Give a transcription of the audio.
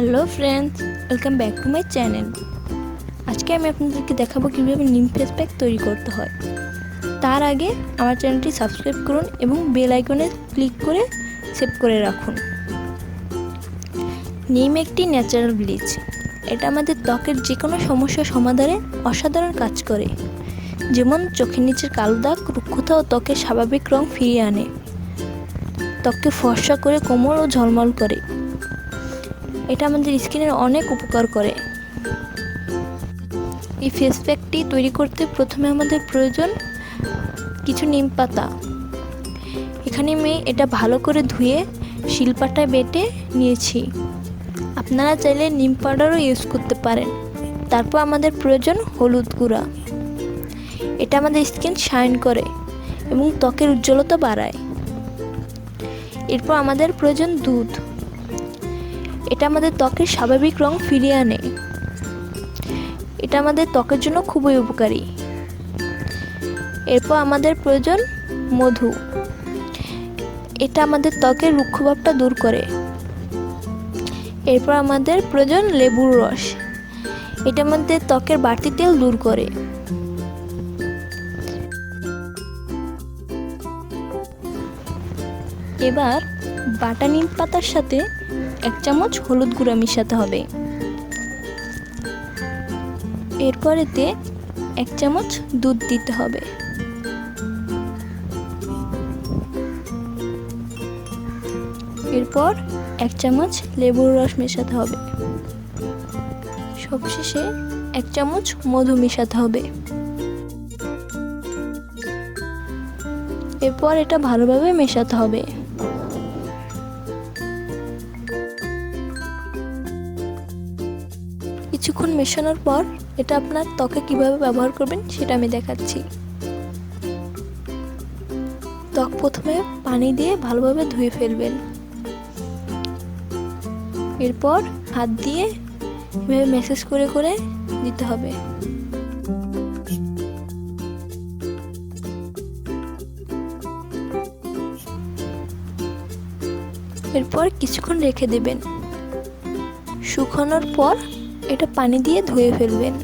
Hello friends, welcome back to my channel. আজকে আমি আপনাদেরকে দেখাবো কীভাবে নিম ফেস প্যাক তৈরি করতে হয়। তার আগে আমার চ্যানেলটি সাবস্ক্রাইব করুন এবং বেল আইকনে ক্লিক করে সেভ করে রাখুন। নিম একটি ন্যাচারাল ব্লিচ। এটা আমাদের ত্বকের যে কোনো সমস্যা সমাধানে অসাধারণ কাজ করে, যেমন চোখের নিচের কালো দাগ, রুক্ষতা ও ত্বকের স্বাভাবিক রং ফিরিয়ে আনে। ত্বককে ফর্সা করে কোমল ও ঝলমল করে। এটা আমাদের স্কিনের অনেক উপকার করে। এই ফেস প্যাকটি তৈরি করতে প্রথমে আমাদের প্রয়োজন কিছু নিম পাতা। এখানে আমি এটা ভালো করে ধুয়ে শিলপাটায় বেটে নিয়েছি। আপনারা চাইলে নিম পাউডারও ইউজ করতে পারেন। তারপর আমাদের প্রয়োজন হলুদ গুঁড়া। এটা আমাদের স্কিন শাইন করে এবং ত্বকের উজ্জ্বলতা বাড়ায়। এরপর আমাদের প্রয়োজন দুধ। এটা আমাদের ত্বকের স্বাভাবিক রং ফিরিয়ে আনে। এটা আমাদের ত্বকের জন্য খুবই উপকারী। এরপর আমাদের প্রয়োজন মধু। এটা আমাদের ত্বকের রুক্ষভাবটা দূর করে। এরপর আমাদের প্রয়োজন লেবুর রস। এটা আমাদের ত্বকের বাড়তি তেল দূর করে। এবার বাটা নিম পাতার সাথে 1 চামচ হলুদ গুঁড়া মিশাতে হবে। এরপর এতে 1 চামচ দুধ দিতে হবে। এরপর 1 চামচ লেবুর রস মেশাতে হবে। সবশেষে 1 চামচ মধু মেশাতে হবে। এরপর এটা ভালোভাবে মেশাতে হবে। কিছুক্ষণ মেশানোর পর এটা আপনার ত্বকে কিভাবে ব্যবহার করবেন সেটা আমি দেখাচ্ছি। ত্বক প্রথমে পানি দিয়ে ভালোভাবে ধুয়ে ফেলবেন। এরপর হাত দিয়ে এভাবে ম্যাসাজ করে করে দিতে হবে। এরপর কিছুক্ষণ রেখে দেবেন। শুকানোর পর এটা পানি দিয়ে ধুয়ে ফেলবেন।